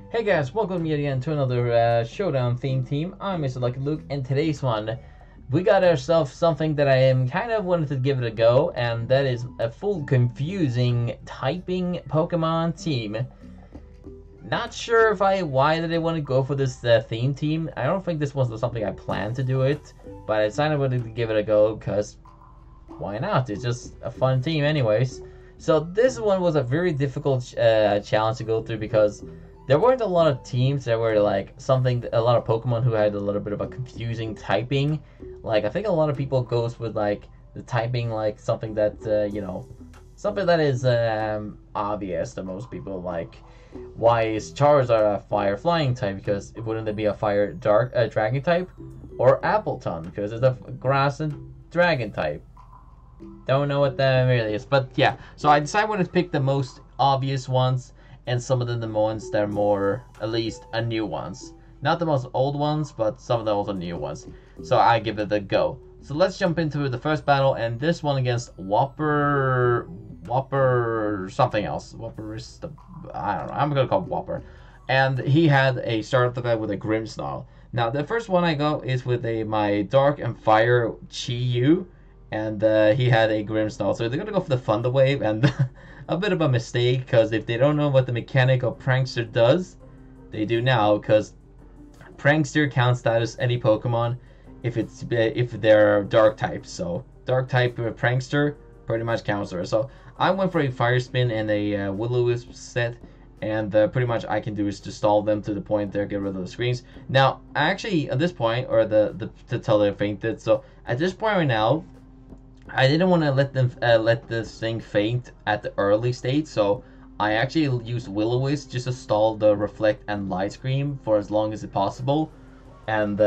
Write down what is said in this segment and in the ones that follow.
Hey guys, welcome yet again to another Showdown theme team. I'm Mr. Lucky Luke, and today's one, we got ourselves something that I am kind of wanted to give it a go, and that is a full confusing typing Pokemon team. Not sure why did I want to go for this theme team. I don't think this was something I planned to do it, but I decided I wanted to give it a go because why not? It's just a fun team anyways. So this one was a very difficult challenge to go through because there weren't a lot of teams that were like a lot of Pokemon who had a little bit of a confusing typing. Like I think a lot of people goes with like the typing like something that something that is obvious to most people. Like why is Charizard a fire flying type? Because it wouldn't it be a fire dragon type, or Appleton because it's a grass and dragon type. Don't know what that really is, but yeah. So I decided I wanted to pick the most obvious ones, and some of the ones that are more, at least, new ones. Not the most old ones, but some of the also new ones. So I give it a go. So let's jump into the first battle, and this one against Whopper something else. Whopper is I don't know. I'm gonna call him Whopper. And he had a start of the battle with a Grimmsnarl. Now the first one I go is with my Dark and Fire Chi-Yu, and he had a Grimmsnarl. So they're gonna go for the Thunder Wave, and a bit of a mistake, because if they don't know what the mechanic of Prankster does, they do now, because Prankster counts that as any Pokemon if they're Dark types. So Dark type Prankster pretty much counts her. So I went for a Fire Spin and a Will-O-Wisp set, and pretty much I can do is to stall them to the point there, get rid of the screens. Now, actually, at this point, or to tell they fainted. So at this point right now, I didn't want to let this thing faint at the early stage, so I actually used Will-O-Wisp just to stall the Reflect and Light Screen for as long as possible, and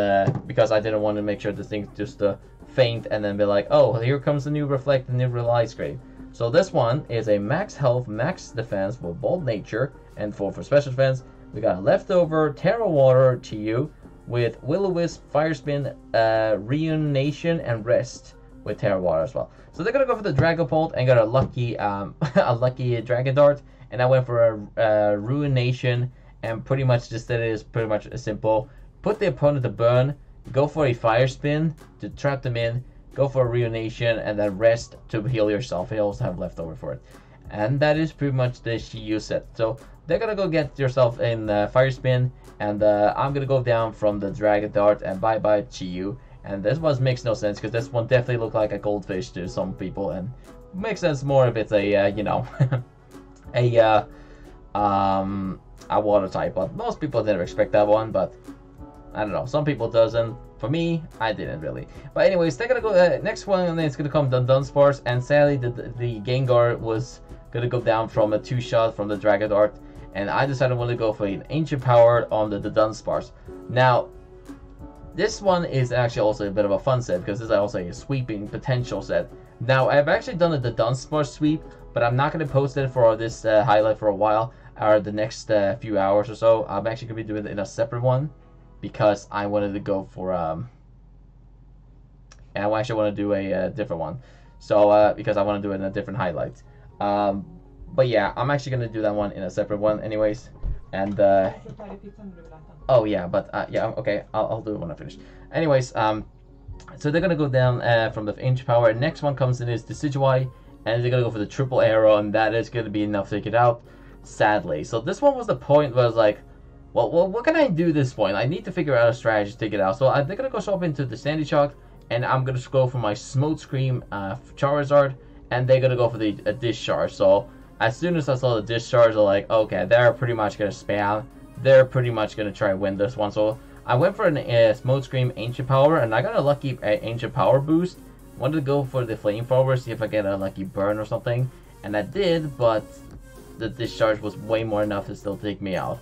because I didn't want to make sure the thing just faint and then be like, oh, here comes the new Reflect and new Light Screen. So this one is a max health, max defense with Bold Nature, and 4 for special defense. We got a leftover Terra Water to you with Will-O-Wisp, Fire Spin, Reunation, and Rest with Terra Water as well. So they're gonna go for the Dragapult and got a lucky a lucky Dragon Dart, and I went for a Ruination, and pretty much just that is pretty much simple. Put the opponent to burn, go for a Fire Spin to trap them in, go for a Ruination, and then Rest to heal yourself. You also have leftover for it, and that is pretty much the Chi-Yu set. So they're gonna go get yourself in Fire Spin, and I'm gonna go down from the Dragon Dart, and bye bye Chi-Yu. And this one makes no sense because this one definitely looked like a goldfish to some people, and makes sense more if it's a a water type. But most people didn't expect that one. But I don't know, some people doesn't. For me, I didn't really. But anyways, they're gonna go next one, and then it's gonna come Dudunsparce. And sadly, the Gengar was gonna go down from a 2-shot from the Dragon Dart, and I decided I want to go for an Ancient Power on the Dudunsparce. Now, this one is actually also a bit of a fun set because this is also a sweeping potential set. Now, I've actually done the Dudunsparce sweep, but I'm not going to post it for this highlight for a while, or the next few hours or so. I'm actually going to be doing it in a separate one because I wanted to go for and I actually want to do a different one. So because I want to do it in a different highlight. But yeah, I'm actually going to do that one in a separate one anyways. And oh yeah, but yeah, okay, I'll do it when I finish. Anyways, so they're gonna go down from the Ancient Power. Next one comes in is Decidueye, and they're gonna go for the Triple Arrow, and that is gonna be enough to take it out, sadly. So this one was the point where I was like, well, what can I do this point? I need to figure out a strategy to take it out. So they're gonna go swap into the Sandy Shock, and I'm gonna go for my Smoke Scream Charizard, and they're gonna go for the Discharge. So as soon as I saw the Discharge, I'm like, okay, they're pretty much gonna spam. They're pretty much gonna try to win this one. So I went for a Smoke Scream Ancient Power, and I got a lucky Ancient Power boost. Wanted to go for the Flamethrower, see if I get a lucky burn or something, and I did, but the Discharge was way more enough to still take me out.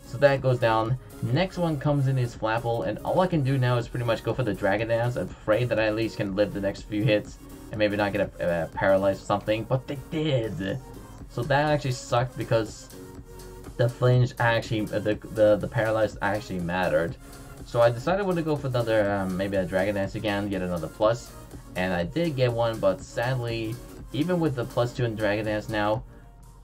So that goes down. Next one comes in is Flapple, and all I can do now is pretty much go for the Dragon Dance. I'm afraid that I at least can live the next few hits and maybe not get paralyzed or something, but they did. So that actually sucked because the flinch actually, the paralyzed actually mattered. So I decided I want to go for another, maybe a Dragon Dance again, get another plus. And I did get one, but sadly, even with the +2 in Dragon Dance now,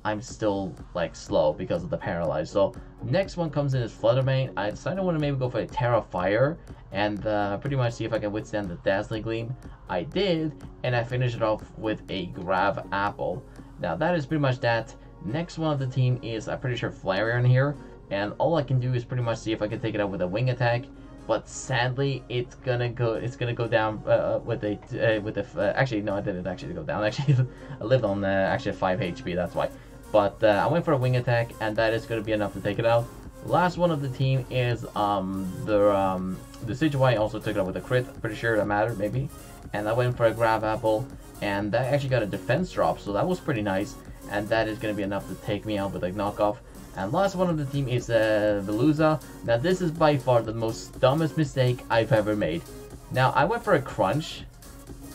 I'm still like slow because of the paralyzed. So next one comes in is Fluttermane. I decided I want to maybe go for a Terra Fire and pretty much see if I can withstand the Dazzling Gleam. I did, and I finished it off with a Grab Apple. Now that is pretty much that. Next one of the team is, I'm pretty sure, Flareon here, and all I can do is pretty much see if I can take it out with a Wing Attack. But sadly, it's gonna go down actually no, I didn't actually go down. Actually, I lived on actually 5 HP. That's why. But I went for a Wing Attack, and that is gonna be enough to take it out. Last one of the team is the Decidueye. Also took it out with a crit. Pretty sure that mattered, maybe. And I went for a Grab Apple, and that actually got a defense drop, so that was pretty nice. And that is gonna be enough to take me out with a knockoff. And last one of the team is Veluza. Now this is by far the most dumbest mistake I've ever made. Now I went for a Crunch,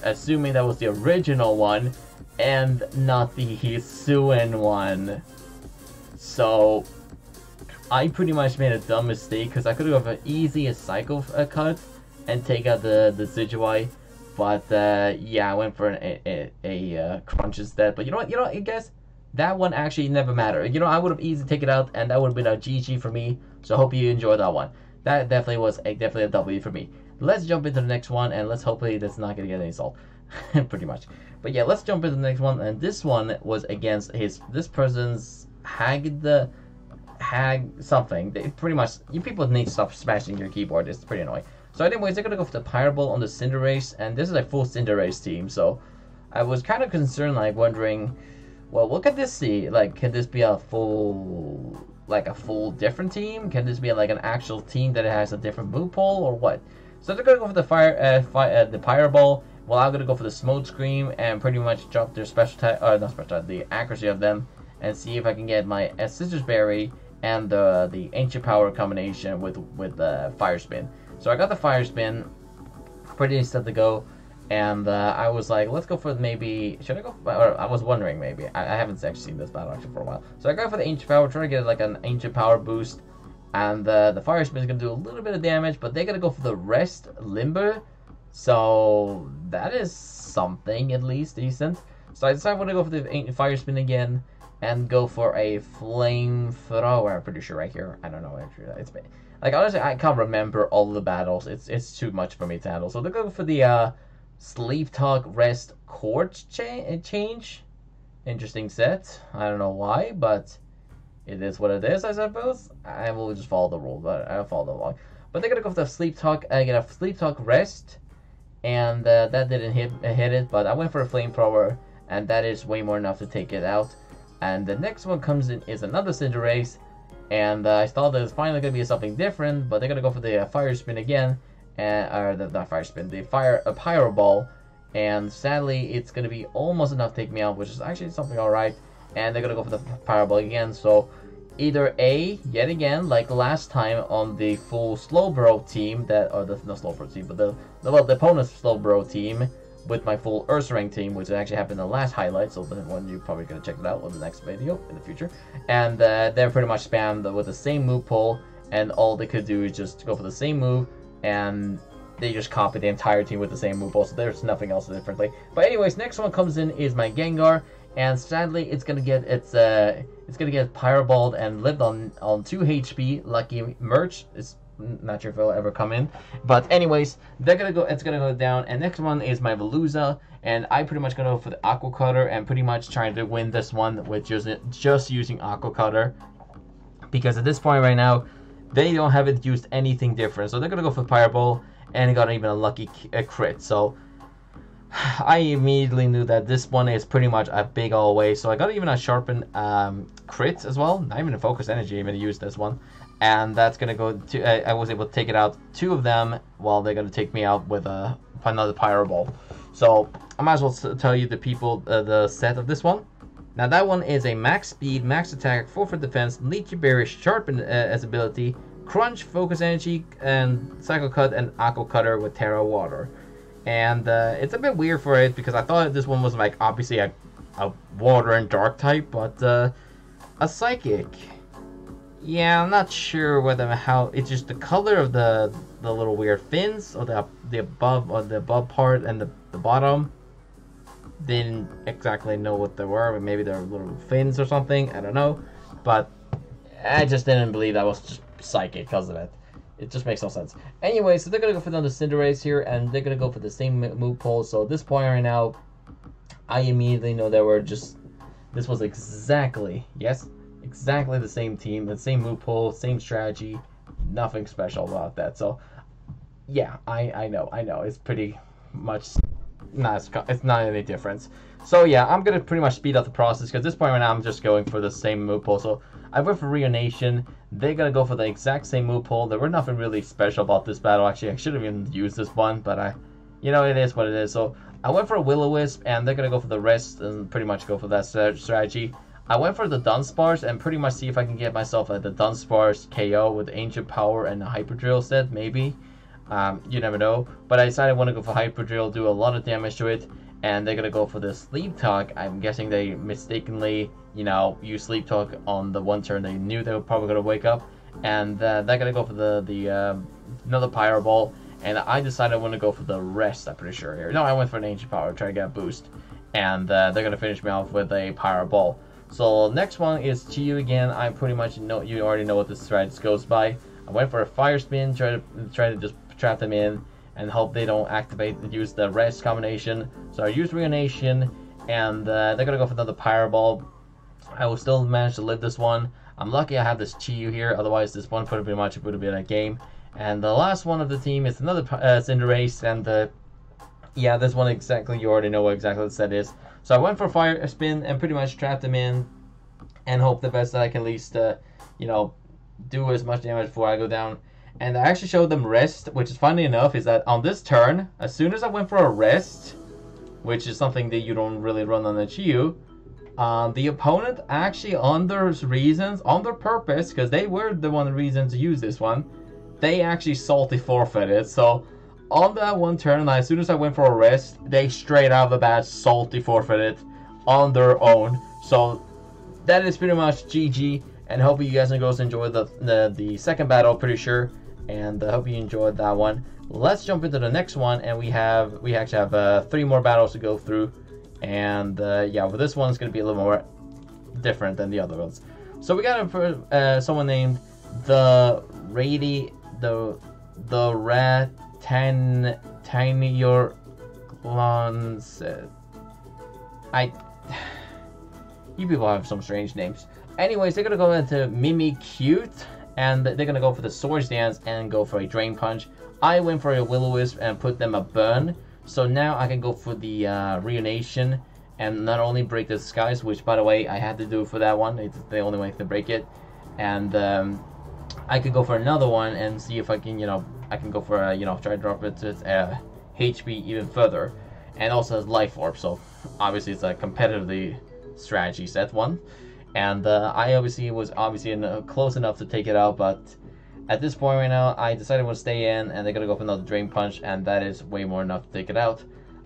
assuming that was the original one, and not the Hisuian one. So I pretty much made a dumb mistake, because I could have an easy Psycho Cut and take out the Decidueye. But yeah, I went for a Crunch instead. But you know what, guys? That one actually never mattered. You know, I would have easily taken it out, and that would have been a GG for me. So I hope you enjoyed that one. That definitely was definitely a W for me. Let's jump into the next one, and let's hopefully that's not gonna get any salt, pretty much. But yeah, let's jump into the next one, and this one was against this person's Hag something. They pretty much, you people need to stop smashing your keyboard. It's pretty annoying. So anyways, they're gonna go for the Pyreball on the Cinderace, and this is a full Cinderace team. So I was kind of concerned, like wondering, well, what could this see? Like, can this be a full different team? Can this be like an actual team that has a different move pool, or what? So they're gonna go for the the Pyreball. Well, I'm gonna go for the Smoke Scream and pretty much drop their special type, not special type, the accuracy of them, and see if I can get my Scissors Berry and the Ancient Power combination with Fire Spin. So I got the Fire Spin, pretty set to go. And I was like, let's go for maybe, should I go, or I was wondering maybe, I haven't actually seen this battle actually for a while. So I go for the Ancient Power, try to get like an Ancient Power boost. And the Fire Spin is going to do a little bit of damage, but they're going to go for the Rest Limber. So that is something at least decent. So I decided I want to go for the Fire Spin again and go for a Flamethrower, I'm pretty sure right here. I don't know actually, it's like honestly I can't remember all the battles. It's too much for me to handle. So they're going for the Sleep Talk Rest Chord change. Interesting set. I don't know why, but it is what it is, I suppose. I will just follow the rule, but I'll follow the law. But they're gonna go for the Sleep Talk. I get a Sleep Talk Rest, and that didn't hit it. But I went for a Flamethrower, and that is way more enough to take it out. And the next one comes in is another Cinderace, and I thought that it's finally gonna be something different. But they're gonna go for the Fire Spin again. Or the Fire Spin, the Pyreball, and sadly it's going to be almost enough to take me out, which is actually something alright. And they're going to go for the Pyreball again, so either A, yet again, like last time on the full Slowbro team, not Slowbro team, but the opponent's Slowbro team, with my full Ursaring team, which actually happened in the last highlight, so the one you're probably going to check it out on the next video in the future. And they're pretty much spammed with the same move pool, and all they could do is just go for the same move, and they just copy the entire team with the same move, so there's nothing else differently. But anyways, next one comes in is my Gengar, and sadly it's gonna get Pyreballed and lived on 2 HP. Lucky merch. It's not sure if it'll ever come in, but anyways, it's gonna go down. And next one is my Veluza, and I pretty much gonna go for the Aqua Cutter and pretty much trying to win this one with just using Aqua Cutter, because at this point right now they don't have it used anything different. So they're gonna go for Pyreball, and got even a lucky crit. So I immediately knew that this one is pretty much a big all way. So I got even a sharpened crit as well. Not even a focus energy, even used this one, and that's gonna go to. I was able to take it out 2 of them, while they're gonna take me out with another Pyreball. So I might as well tell you the the set of this one. Now that one is a max speed, max attack, 4 for defense, Leechy Berry, sharpen as ability, Crunch, Focus Energy, and Psycho Cut, and Aqua Cutter with Terra Water. And it's a bit weird for it, because I thought this one was like obviously a Water and Dark type, but a Psychic. Yeah, I'm not sure how it's just the color of the little weird fins, or the above part and the bottom. didn't exactly know what they were. Maybe they're little fins or something. I don't know, but I just didn't believe that was just psychic because of it. It just makes no sense. Anyway, so they're gonna go for another Cinderace here, and they're gonna go for the same move pool. So at this point right now, I immediately know they were just. This was exactly, yes, exactly the same team, the same move pool, same strategy, nothing special about that. So, yeah, I know, it's pretty much it's not any difference. So yeah, I'm gonna pretty much speed up the process because at this point right now I'm just going for the same move pool. So I went for Reanimation. They're gonna go for the exact same move pool. There were nothing really special about this battle. Actually, I should have even used this one, but you know, it is what it is. So I went for a Will-O-Wisp, and they're gonna go for the rest and pretty much go for that strategy. I went for the Dudunsparce and pretty much see if I can get myself a Dudunsparce KO with Ancient Power and a Hyper Drill set, maybe. You never know. But I decided I want to go for Hyper Drill, do a lot of damage to it, and they're gonna go for the Sleep Talk. I'm guessing they mistakenly, you know, use Sleep Talk on the one turn they knew they were probably gonna wake up, and they're gonna go for the another Pyro Ball. And I decided I want to go for the rest, I'm pretty sure here. No, I went for an Ancient Power, try to get a boost. And they're going to finish me off with a Pyro Ball. So next one is Chiyu again. I pretty much know, you already know what this strategy goes by. I went for a Fire Spin, try to just trap them in and hope they don't activate and use the rest combination. So I used Reanimation, and they're going to go for another Pyro Ball. I will still manage to live this one. I'm lucky I have this Chiyu here, otherwise this one pretty much would have been a game. And the last one of the team is another Cinderace, and yeah, this one exactly, you already know what exactly the set is. So I went for Fire Spin and pretty much trapped them in and hope the best that I can at least, you know, do as much damage before I go down. And I actually showed them rest, which is funny enough, is that on this turn, as soon as I went for a rest, which is something that you don't really run on the Chiyu, the opponent actually, on their reasons, on their purpose, because they were the one reason to use this one, they actually salty forfeited. So on that one turn, as soon as I went for a rest, they straight out of the bat salty forfeited on their own. So that is pretty much GG, and hope you guys enjoy the second battle, pretty sure, and I hope you enjoyed that one. Let's jump into the next one, and we actually have 3 more battles to go through, and yeah, well, this one's gonna be a little more different than the other ones. So we got someone named the Rat Tinier Glons. You people have some strange names. Anyways, they're gonna go into Mimikyu, and they're gonna go for the Swords Dance and go for a Drain Punch. I went for a Will-O-Wisp and put them a Burn. So now I can go for the Reanimation and not only break the skies, which by the way I had to do for that one. It's the only way to break it, and I could go for another one and see if I can, you know, I can go for you know, try to drop it to HP even further, and also has Life Orb. So obviously it's a competitively strategy set one, and I obviously was close enough to take it out, but at this point right now I decided I want to stay in, and they're gonna go for another Drain Punch, and that is way more enough to take it out.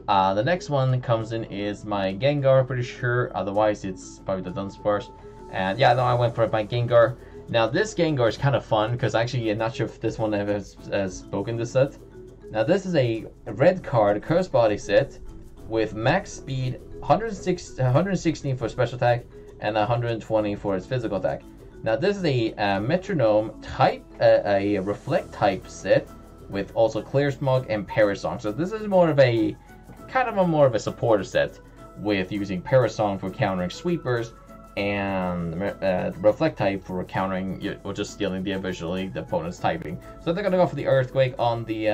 The next one that comes in is my Gengar, pretty sure. Otherwise it's probably the Dudunsparce, and yeah, no, I went for my Gengar. Now this Gengar is kind of fun because actually I'm not sure if this one has spoken this set. Now this is a red card Curse Body set with max speed, 116 for special attack and 120 for its physical attack. Now this is a Metronome type, a Reflect type set with also Clear Smog and Parasong. So this is more of a more of a supporter set with using Parasong for countering sweepers, and Reflect type for countering or just stealing the opponent's typing. So they're gonna go for the Earthquake on the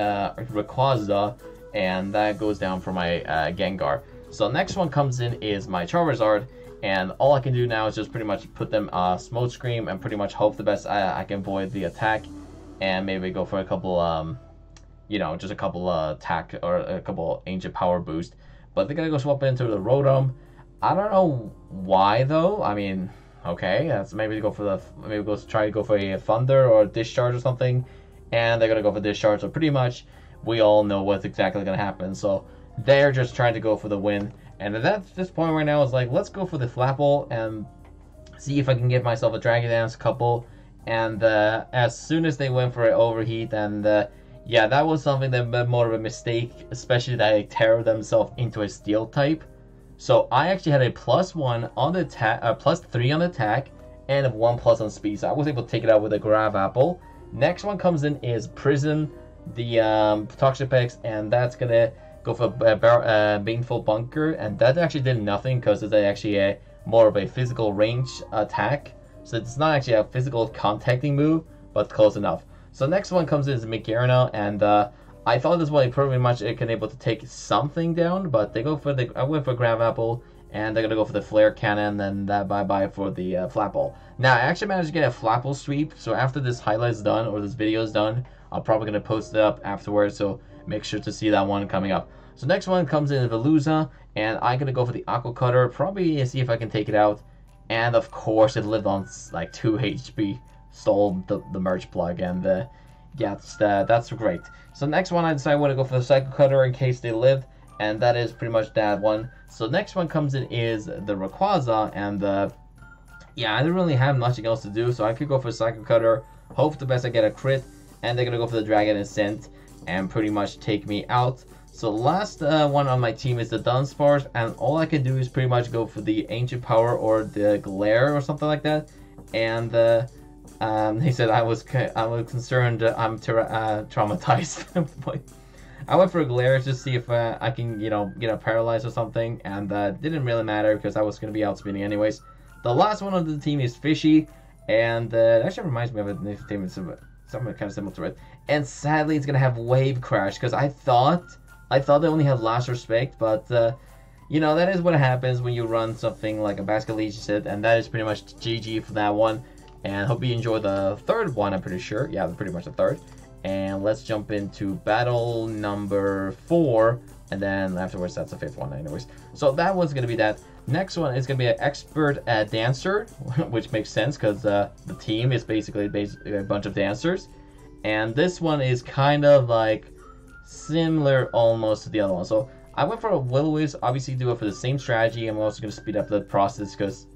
Rayquaza, and that goes down for my Gengar. So next one comes in is my Charizard, and all I can do now is just pretty much put them Smoke Scream and pretty much hope the best I can avoid the attack, and maybe go for a couple you know, just a couple attack or a couple Ancient Power boost. But they're gonna go swap into the Rotom. I don't know why though. I mean, okay, that's maybe go for try to go for a Thunder or a Discharge or something, and they're gonna go for Discharge. So pretty much we all know what's exactly gonna happen. So they're just trying to go for the win, and at this point right now is like, let's go for the Flapple and see if I can give myself a Dragon Dance couple. And as soon as they went for an Overheat, and yeah, that was something that was more of a mistake, especially that they tear themselves into a Steel type. So I actually had a +1 on the attack, +3 on the attack, and a 1+ on speed. So I was able to take it out with a grab apple. Next one comes in is Prison, the Toxapex, and that's gonna go for Baneful Bunker, and that actually did nothing because it's actually more of a physical range attack. So it's not actually a physical contacting move, but close enough. So next one comes in is Migarna, and I thought this was pretty much able to take something down, but they go for I went for Grab Apple, and they're gonna go for the Flare Cannon, and that bye-bye for the Flapple. Now, I actually managed to get a Flapple sweep, so after this highlight's done, or this video is done, I'm probably gonna post it up afterwards, so make sure to see that one coming up. So next one comes in Veluza, and I'm gonna go for the Aqua Cutter, probably see if I can take it out. And of course, it lived on like 2 HP, stole the merge plug, and yeah, that's great. So next one, I decided I want to go for the Psycho Cutter in case they lived, and that is pretty much that one. So next one comes in is the Rayquaza, and yeah, I didn't really have nothing else to do, so I could go for Psycho Cutter, hope the best I get a crit, and they're gonna go for the Dragon Ascent and pretty much take me out. So last one on my team is the Dudunsparce, and all I can do is pretty much go for the Ancient Power or the Glare or something like that. And he said I was concerned. I'm traumatized. I went for a Glare to see if I can get paralyzed or something, and didn't really matter because I was gonna be outspinning anyways. The last one on the team is Fishy, and that actually reminds me of a name, something kind of similar to it. And sadly, it's gonna have Wave Crash because I thought they only had Last Respect, but you know, that is what happens when you run something like a Basket Leech set, and that is pretty much GG for that one. And hope you enjoy the third one, I'm pretty sure. Yeah, pretty much the third. And let's jump into battle number 4, and then afterwards that's the 5th one anyways. So that one's gonna be that. Next one is gonna be an Expert Dancer, which makes sense because the team is basically a bunch of dancers. And this one is kind of like similar almost to the other one. So I went for a Will-O-Wisp, obviously do it for the same strategy. I'm also going to speed up the process because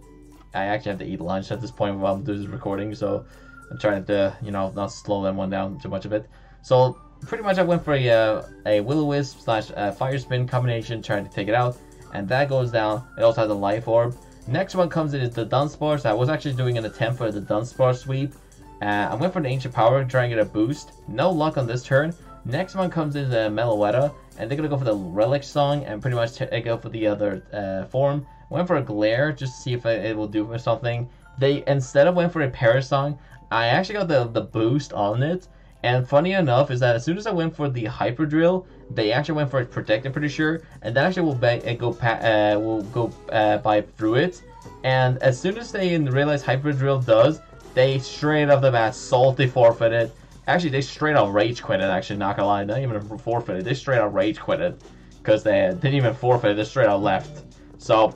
I actually have to eat lunch at this point while I'm doing this recording, so I'm trying to, you know, not slow that one down too much of it. So pretty much I went for a Will-O-Wisp slash Fire Spin combination, trying to take it out, and that goes down. It also has a Life Orb. Next one comes in is the Dudunsparce. I was actually doing an attempt for the Dudunsparce sweep. I went for the Ancient Power, trying to get a boost. No luck on this turn. Next one comes in the Meloetta, and they're gonna go for the Relic Song and pretty much go for the other form. Went for a Glare just to see if it will do for something. They instead of went for a Parasong, I actually got the boost on it. And funny enough is that as soon as I went for the Hyper Drill, they actually went for a Protect, I'm pretty sure, and that actually will go by through it. And as soon as they realize Hyper Drill does, they straight off the bat salty forfeit it. Actually, they straight out rage quit it, actually, not gonna lie. Not even forfeit it. They straight out rage quit it. Because they didn't even forfeit it. They straight out left. So,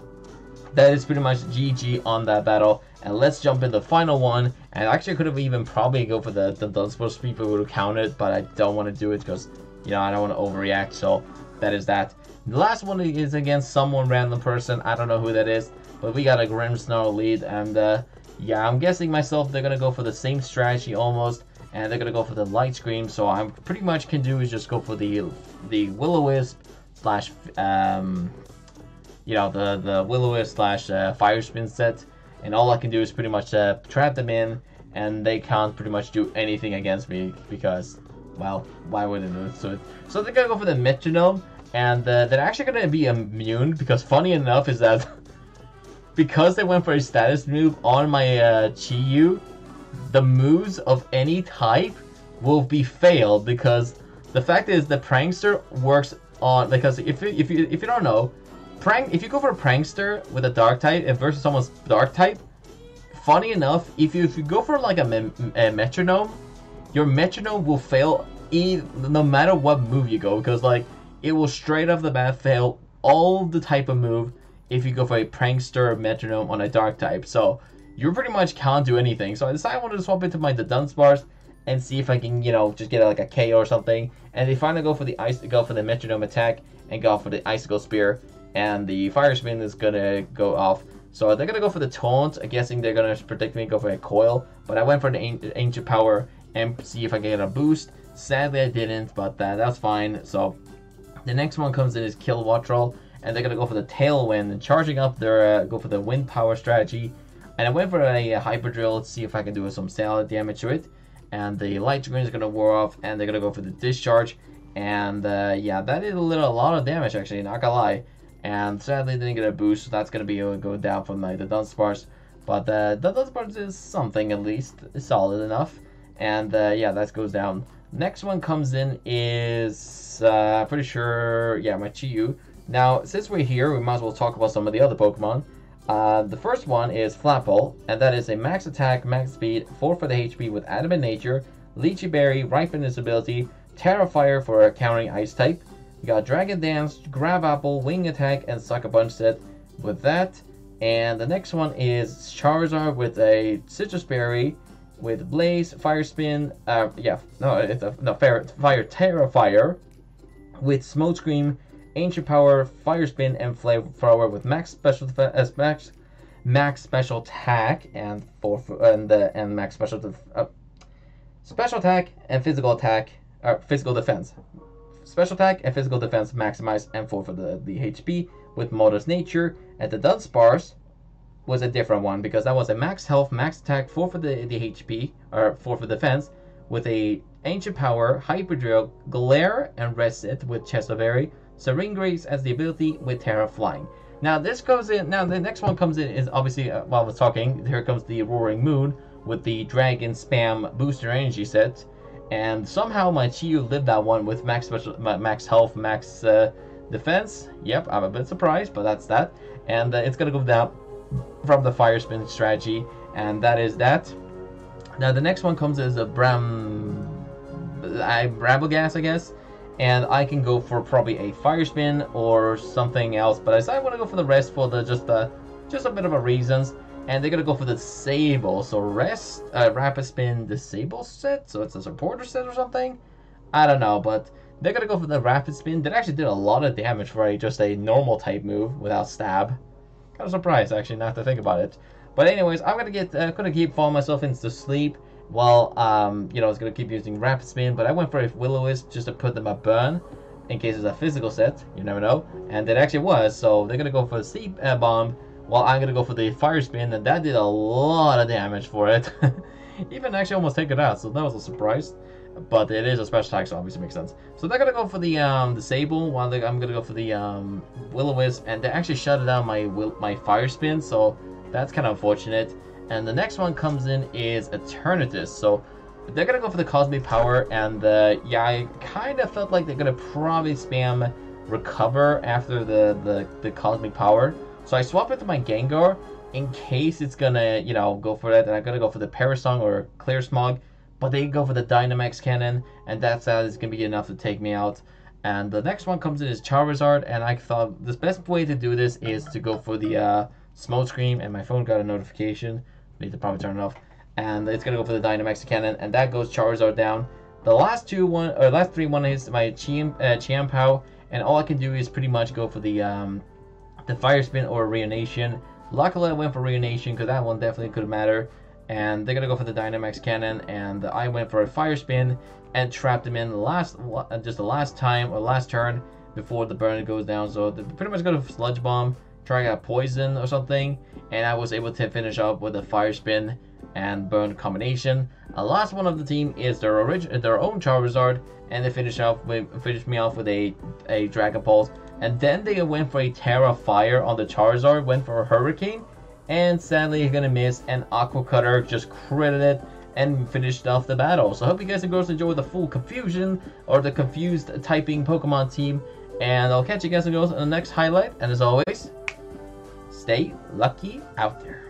that is pretty much GG on that battle. And let's jump in the final one. And actually, I could have even probably go for the Dudunsparce sweep if it would have counted. But I don't want to do it because, you know, I don't want to overreact. So, that is that. The last one is against someone random person. I don't know who that is. But we got a Grimmsnarl lead. And, yeah, I'm guessing myself they're going to go for the same strategy almost. And they're going to go for the Light Scream, so I pretty much can do is just go for the Will-O-Wisp slash, you know, the Will-O-Wisp slash Fire Spin set. And all I can do is pretty much trap them in, and they can't pretty much do anything against me because, well, why would they do it? So they're going to go for the Metronome, and they're actually going to be immune because funny enough is that because they went for a status move on my Chi-Yu, the moves of any type will be failed because the fact is the Prankster works on, because if you don't know, if you go for a Prankster with a Dark type versus someone's Dark type, funny enough, if you go for like a Metronome, your Metronome will fail no matter what move you go, because like it will straight off the bat fail all the type of move if you go for a Prankster or Metronome on a Dark type. So you pretty much can't do anything. So I decided I wanted to swap into my Dudunsparce and see if I can, you know, just get like a KO or something. And they finally go for the Metronome attack and go for the Icicle Spear, and the Fire Spin is gonna go off. So they're gonna go for the Taunt. I'm guessing they're gonna predict me go for a Coil, but I went for the Ancient Power and see if I can get a boost. Sadly I didn't, but that's fine. So the next one comes in is Kilowattrel, and they're gonna go for the Tailwind and charging up their go for the Wind Power strategy. And I went for a Hyper Drill to see if I can do some salad damage to it. And the Light Screen is gonna wear off, and they're gonna go for the Discharge. And yeah, that did a lot of damage actually, not gonna lie. And sadly didn't get a boost, so that's gonna be go down from the Dudunsparce. But the Dudunsparce is something at least, it's solid enough. And yeah, that goes down. Next one comes in is pretty sure, yeah, my Chi-Yu. Now since we're here, we might as well talk about some of the other Pokemon. The first one is Flapple, and that is a max attack, max speed, 4 for the HP with Adamant Nature, Lychee Berry, Ripeness ability, Terra Fire for countering Ice type. You got Dragon Dance, Grab Apple, Wing Attack, and Sucker Punch set with that. And the next one is Charizard with a Citrus Berry, with Blaze, Fire Spin, Fire Terra Fire, with Smoke Scream, Ancient Power, Fire Spin, and Flamethrower with max special max special attack and max special attack and physical attack physical defense. Special attack and physical defense maximized, and 4 for the HP with Modest Nature. And the Dudunsparce was a different one because that was a max health, max attack, 4 for the HP, or 4 for defense, with a Ancient Power, Hyper Drill, Glare, and Reset with Chestoberry, Serene Grace as the ability with Terra Flying. Now this goes in. Now the next one comes in is obviously while I was talking, here comes the Roaring Moon with the Dragon Spam Booster Energy set, and somehow my Chi-Yu lived that one with max special, max health, max defense. Yep, I'm a bit surprised, but that's that. And it's gonna go down from the Fire Spin strategy, and that is that. Now the next one comes as a Bramblegas, I guess, and I can go for probably a Fire Spin or something else, but I decided I want to go for the rest for the just a bit of a reasons. And they're gonna go for the Disable, so rest, Rapid Spin Disable set, so it's a supporter set or something. I don't know, but they're gonna go for the Rapid Spin. That actually did a lot of damage for just a normal type move without stab. Kind of surprised actually, not to think about it. But anyways, I'm gonna keep falling myself into sleep while you know, I was gonna keep using Rapid Spin, but I went for a Will-O-Wisp just to put them at burn in case it's a physical set. You never know, and it actually was. So they're gonna go for the Sleep Bomb, while I'm gonna go for the Fire Spin, and that did a lot of damage for it. Even actually almost take it out, so that was a surprise. But it is a special attack, so obviously makes sense. So they're gonna go for the Disable, while I'm gonna go for the Will-O-Wisp, and they actually shut down my Fire Spin, so that's kind of unfortunate. And the next one comes in is Eternatus, so they're gonna go for the Cosmic Power, and yeah, I kind of felt like they're gonna probably spam Recover after the Cosmic Power. So I swap it to my Gengar in case it's gonna, you know, go for that, and I'm gonna go for the Parasong or Clear Smog, but they go for the Dynamax Cannon, and that's gonna be enough to take me out. And the next one comes in is Charizard, and I thought the best way to do this is to go for the Smoke Scream, and my phone got a notification. Need to probably turn it off. And it's gonna go for the Dynamax Cannon, and that goes Charizard down. The last three one is my Chiampao, and all I can do is pretty much go for the Fire Spin or Reanimation. Luckily I went for Reanimation because that one definitely could matter. And they're gonna go for the Dynamax Cannon, and I went for a Fire Spin and trapped them in the last turn before the burn goes down. So they pretty much go to Sludge Bomb, try to get poison or something, and I was able to finish up with a Fire Spin and burn combination. The last one of the team is their own Charizard, and they finished me off with a Dragon Pulse. And then they went for a Terra Fire on the Charizard, went for a Hurricane, and sadly you're gonna miss, and Aqua Cutter just critted it and finished off the battle. So I hope you guys enjoyed the full confusion, or the confused typing Pokemon team, and I'll catch you guys in the next highlight, and as always, stay lucky out there.